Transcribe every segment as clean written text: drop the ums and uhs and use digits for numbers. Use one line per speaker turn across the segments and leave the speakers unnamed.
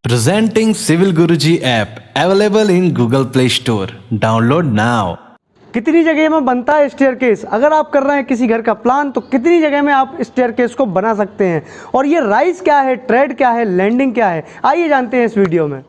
Presenting Civil Guruji app available in Google Play Store. Download now.
कितनी जगह में बनता है स्टेयरकेस। अगर आप कर रहे हैं किसी घर का प्लान तो कितनी जगह में आप स्टेयरकेस को बना सकते हैं, और ये राइज क्या है, ट्रेड क्या है, लैंडिंग क्या है, आइए जानते हैं इस वीडियो में।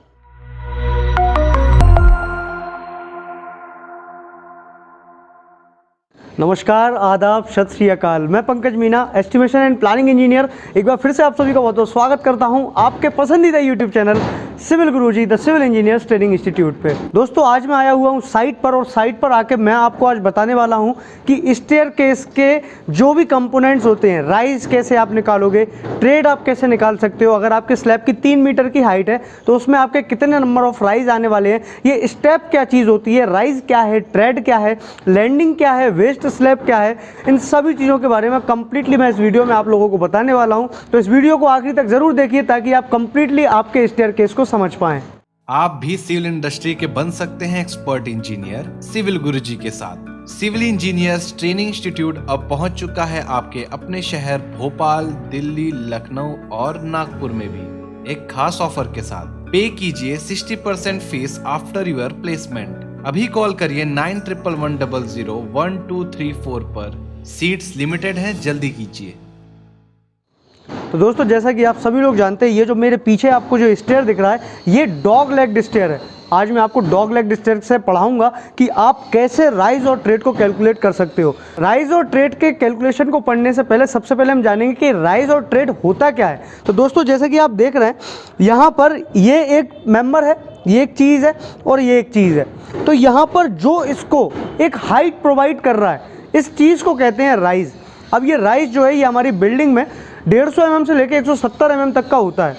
नमस्कार, आदाब, सत श्री अकाल। मैं Pankaj Meena, estimation and planning engineer, एक बार फिर से आप सभी का बहुत बहुत स्वागत करता हूं आपके पसंदीदा YouTube channel civil Guruji the civil engineers training institute पे। दोस्तों, आज मैं आया हुआ हूं साइट पर, और साइट पर आके मैं आपको आज बताने वाला हूं कि स्टेयरकेस के जो भी कंपोनेंट्स होते हैं, राइज कैसे आप निकालोगे, ट्रेड आप कैसे निकाल सकते हो। अगर आपके स्लैब की 3 मीटर की हाइट है तो उसमें आपके कितने नंबर ऑफ राइज आने वाले हैं, ये स्टेप क्या चीज़ होती है, राइज क्या है, ट्रेड क्या है, लैंडिंग क्या है, वेस्ट स्लैब क्या है, इन सभी चीज़ों के बारे में कंप्लीटली मैं इस वीडियो में आप लोगों को बताने वाला हूं। तो इस वीडियो को आखिरी तक जरूर देखिए ताकि आप कंप्लीटली आपके स्टेयरकेस को समझ पाएं।
आप भी सिविल इंडस्ट्री के बन सकते हैं एक्सपर्ट इंजीनियर सिविल गुरुजी के साथ। सिविल इंजीनियर्स ट्रेनिंग इंस्टीट्यूट अब पहुंच चुका है आपके अपने शहर भोपाल, दिल्ली, लखनऊ और नागपुर में भी एक खास ऑफर के साथ। पे कीजिए 60% फीस आफ्टर योर प्लेसमेंट। अभी कॉल करिए 9111001234 पर। सीट्स लिमिटेड हैं, जल्दी कीजिए।
तो दोस्तों, जैसा कि आप सभी लोग जानते हैं, ये जो मेरे पीछे आपको जो स्टेयर दिख रहा है, ये डॉग लेग स्टेयर है। आज मैं आपको डॉग लेग स्टेयर से पढ़ाऊंगा कि आप कैसे राइज और ट्रेड को कैलकुलेट कर सकते हो। राइज और ट्रेड के कैलकुलेशन को पढ़ने से पहले सबसे पहले हम जानेंगे कि राइज और ट्रेड होता क्या है। तो दोस्तों, जैसे कि आप देख रहे हैं, यहाँ पर ये एक मेंबर है, ये एक चीज़ है और ये एक चीज़ है। तो यहाँ पर जो इसको एक हाइट प्रोवाइड कर रहा है, इस चीज़ को कहते हैं राइज। अब ये राइज जो है, ये हमारी बिल्डिंग में 150 mm से लेके 170 mm तक का होता है।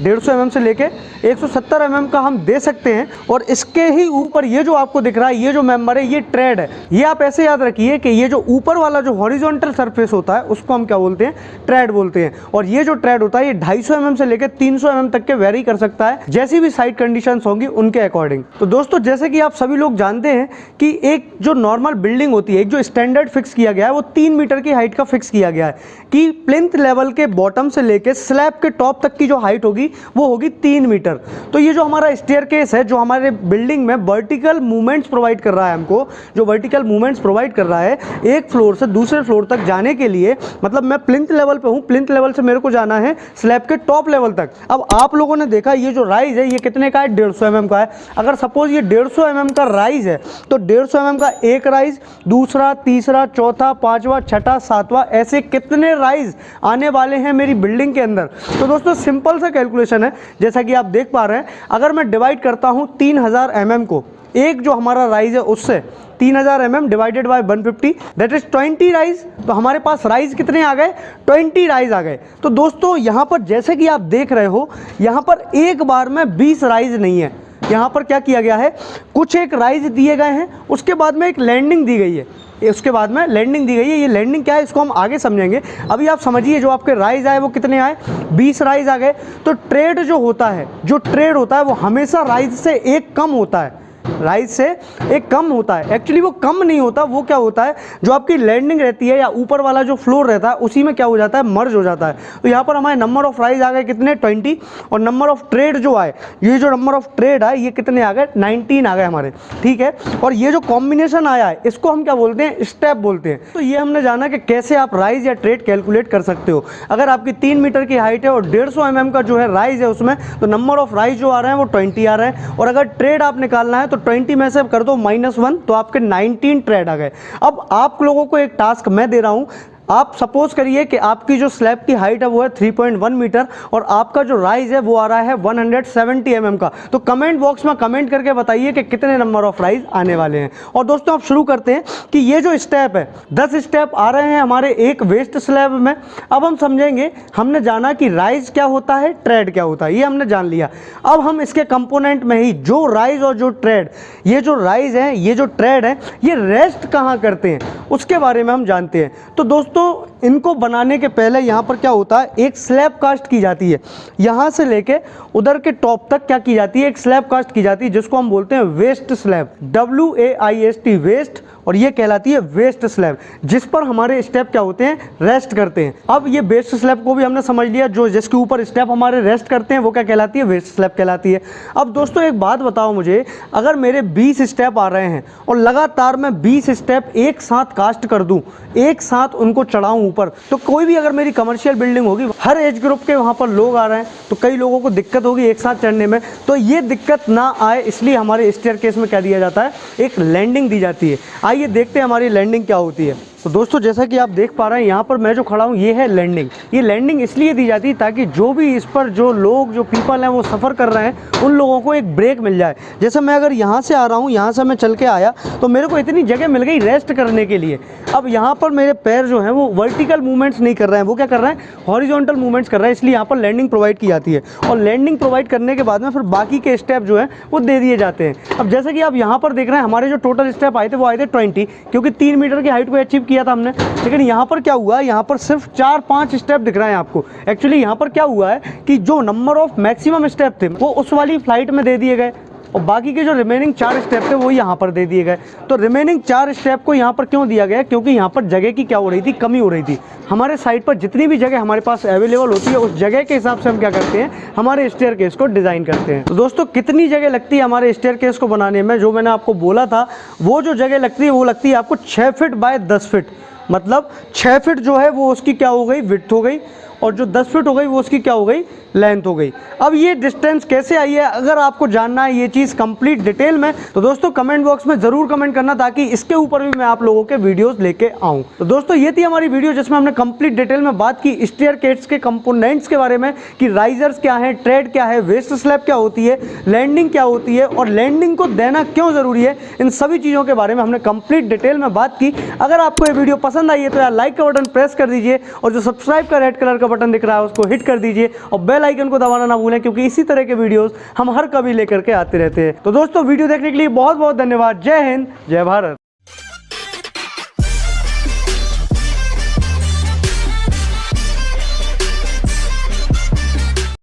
150 mm से लेके 170 mm का हम दे सकते हैं। और इसके ही ऊपर ये जो आपको दिख रहा है, ये जो मेंबर है, ये ट्रेड है। ये आप ऐसे याद रखिए कि ये जो ऊपर वाला जो हॉरिजॉन्टल सरफेस होता है उसको हम क्या बोलते हैं, ट्रेड बोलते हैं। और ये जो ट्रेड होता है, ये 250 mm से लेकर 300 mm तक के वेरी कर सकता है, जैसी भी साइट कंडीशंस होंगी उनके अकॉर्डिंग। तो दोस्तों, जैसे कि आप सभी लोग जानते हैं कि एक जो नॉर्मल बिल्डिंग होती है, एक जो स्टैंडर्ड फिक्स किया गया है, वो 3 मीटर की हाइट का फिक्स किया गया है कि प्लिंथ लेवल के बॉटम से लेकर स्लैब के टॉप तक की जो हाइट होगी वो होगी 3 मीटर। तो ये जो हमारा स्टेयरकेस है, जो हमारे बिल्डिंग में वर्टिकल मूवमेंट्स प्रोवाइड कर रहा है, हमको जो वर्टिकल मूवमेंट्स प्रोवाइड कर रहा है एक फ्लोर से दूसरे फ्लोर तक जाने के लिए, मतलब मैं प्लिंथ लेवल पे हूँ, प्लिंथ लेवल से मेरे को जाना है स्लैब के टॉप लेवल तक। अब आप लोगों ने देखा, ये जो राइज है ये कितने का है, 150 mm का है। अगर सपोज ये 150 mm का राइज है तो 150 mm का एक राइज, दूसरा, तीसरा, चौथा, पांचवा, छठा, सातवां, ऐसे कितने राइज आने वाले हैं मेरी बिल्डिंग के अंदर। तो दोस्तों, सिंपल सा कैलकुलेशन है। जैसा कि आप देख पा रहे हैं, अगर मैं डिवाइड करता हूं 3000 mm को, एक जो हमारा राइज है उससे 3000 mm divided by 150, that is 20 rise. तो हमारे पास राइज कितने आ गए, 20 राइज आ गए। तो दोस्तों, यहाँ पर जैसे कि आप देख रहे हो, यहाँ पर एक बार में 20 राइज नहीं है। यहाँ पर क्या किया गया है, कुछ एक राइज दिए गए हैं, उसके बाद में एक लैंडिंग दी गई है, उसके बाद में लैंडिंग दी गई है। ये लैंडिंग क्या है इसको हम आगे समझेंगे। अभी आप समझिए, जो आपके राइज आए वो कितने आए, 20 राइज आ गए। तो ट्रेड जो होता है, जो ट्रेड होता है वो हमेशा राइज से एक कम होता है, राइज से एक कम होता है। एक्चुअली वो कम नहीं होता, वो क्या होता है, जो आपकी लैंडिंग रहती है या ऊपर वाला जो फ्लोर रहता है उसी में क्या हो जाता है, मर्ज हो जाता है। तो यहाँ पर हमारे नंबर ऑफ राइज आ गए कितने, 20, और नंबर ऑफ ट्रेड जो आए, ये जो नंबर ऑफ ट्रेड आए ये कितने आ गए, 19 आ गए हमारे, ठीक है। और ये जो कॉम्बिनेशन आया है इसको हम क्या बोलते हैं, स्टेप बोलते हैं। तो ये हमने जाना कि कैसे आप राइज या ट्रेड कैलकुलेट कर सकते हो। अगर आपकी 3 मीटर की हाइट है और 150 mm का जो है राइज है उसमें, तो नंबर ऑफ राइज जो आ रहे हैं वो 20 आ रहे हैं। और अगर ट्रेड आप निकालना है तो 20 में से कर दो -1, तो आपके 19 ट्रेड आ गए। अब आप लोगों को एक टास्क मैं दे रहा हूं। आप सपोज करिए कि आपकी जो स्लैब की हाइट है वो है 3.1 मीटर और आपका जो राइज है वो आ रहा है 170 mm का। तो कमेंट बॉक्स में कमेंट करके बताइए कि कितने नंबर ऑफ राइज आने वाले हैं। और दोस्तों, आप शुरू करते हैं कि ये जो स्टेप है, 10 स्टेप आ रहे हैं हमारे एक वेस्ट स्लैब में। अब हम समझेंगे, हमने जाना कि राइज क्या होता है, ट्रेड क्या होता है, ये हमने जान लिया। अब हम इसके कंपोनेंट में ही जो राइज और जो ट्रेड, ये जो राइज है, ये जो ट्रेड है, ये रेस्ट कहाँ करते हैं उसके बारे में हम जानते हैं। तो दोस्तों, इनको बनाने के पहले यहाँ पर क्या होता है, एक स्लैब कास्ट की जाती है। यहाँ से लेके उधर के टॉप तक क्या की जाती है, एक स्लैब कास्ट की जाती है, जिसको हम बोलते हैं वेस्ट स्लैब, WAIST वेस्ट, और ये कहलाती है वेस्ट स्लैब, जिस पर हमारे स्टेप क्या होते हैं, रेस्ट करते हैं। अब ये वेस्ट स्लैब को भी हमने समझ लिया, जो जिसके ऊपर स्टेप हमारे रेस्ट करते हैं वो क्या कहलाती है, वेस्ट स्लैब कहलाती है। अब दोस्तों एक बात बताओ मुझे, अगर मेरे 20 स्टेप आ रहे हैं और लगातार मैं 20 स्टेप एक साथ कास्ट कर दूं, एक साथ उनको चढ़ाऊं ऊपर, तो कोई भी अगर मेरी कमर्शियल बिल्डिंग होगी, हर एज ग्रुप के वहाँ पर लोग आ रहे हैं, तो कई लोगों को दिक्कत होगी एक साथ चढ़ने में। तो ये दिक्कत ना आए इसलिए हमारे स्टेयरकेस में क्या दिया जाता है, एक लैंडिंग दी जाती है। आइए देखते हैं हमारी लैंडिंग क्या होती है। तो दोस्तों जैसा कि आप देख पा रहे हैं, यहाँ पर मैं जो खड़ा हूँ ये है लैंडिंग। ये लैंडिंग इसलिए दी जाती है ताकि जो भी इस पर जो लोग, जो पीपल हैं वो सफ़र कर रहे हैं, उन लोगों को एक ब्रेक मिल जाए। जैसे मैं अगर यहाँ से आ रहा हूँ, यहाँ से मैं चल के आया तो मेरे को इतनी जगह मिल गई रेस्ट करने के लिए। अब यहाँ पर मेरे पैर जो हैं वो वर्टिकल मूवमेंट्स नहीं कर रहे हैं, वो क्या कर रहे हैं, हॉरिजॉन्टल मूवमेंट्स कर रहे हैं, इसलिए यहाँ पर लैंडिंग प्रोवाइड की जाती है। और लैंडिंग प्रोवाइड करने के बाद में फिर बाकी के स्टेप जो हैं वो दे दिए जाते हैं। अब जैसे कि आप यहाँ पर देख रहे हैं, हमारे जो टोटल स्टेप आए थे वो आए थे 20, क्योंकि 3 मीटर की हाइट को अचीव किया था हमने। लेकिन यहाँ पर क्या हुआ है, यहाँ पर सिर्फ 4-5 स्टेप दिख रहे हैं आपको। एक्चुअली यहाँ पर क्या हुआ है कि जो नंबर ऑफ मैक्सिमम स्टेप थे वो उस वाली फ्लाइट में दे दिए गए, और बाकी के जो रिमेनिंग 4 स्टेप थे वो यहाँ पर दे दिए गए। तो रिमेनिंग 4 स्टेप को यहाँ पर क्यों दिया गया, क्योंकि यहाँ पर जगह की क्या हो रही थी, कमी हो रही थी। हमारे साइट पर जितनी भी जगह हमारे पास अवेलेबल होती है, उस जगह के हिसाब से हम क्या करते हैं, हमारे स्टेयरकेस को डिज़ाइन करते हैं। तो दोस्तों कितनी जगह लगती है हमारे स्टेयरकेस को बनाने में, जो मैंने आपको बोला था, वो जो जगह लगती है वो लगती है आपको 6 फीट बाय 10 फीट। मतलब 6 फीट जो है वो उसकी क्या हो गई, विड्थ हो गई, और जो 10 फीट हो गई वो उसकी क्या हो गई, लेंथ हो गई। अब ये डिस्टेंस कैसे आई है, अगर आपको जानना है ये चीज़ कंप्लीट डिटेल में, तो दोस्तों कमेंट बॉक्स में ज़रूर कमेंट करना, ताकि इसके ऊपर भी मैं आप लोगों के वीडियोस लेके आऊँ। तो दोस्तों ये थी हमारी वीडियो, जिसमें हमने कंप्लीट डिटेल में बात की स्टेयरकेस के कंपोनेंट्स के बारे में, कि राइजर्स क्या है, ट्रेड क्या है, वेस्ट स्लैब क्या होती है, लैंडिंग क्या होती है, और लैंडिंग को देना क्यों ज़रूरी है। इन सभी चीज़ों के बारे में हमने कंप्लीट डिटेल में बात की। अगर आपको ये वीडियो पसंद आई है तो यार लाइक का बटन प्रेस कर दीजिए, और जो सब्सक्राइब का रेड कलर का बटन दिख रहा है उसको हिट कर दीजिए, और बेल आइकन को दबाना ना भूलें, क्योंकि इसी तरह के वीडियोस हम हर कभी लेकर के आते रहते हैं। तो दोस्तों वीडियो देखने के लिए बहुत बहुत धन्यवाद। जय हिंद, जय भारत।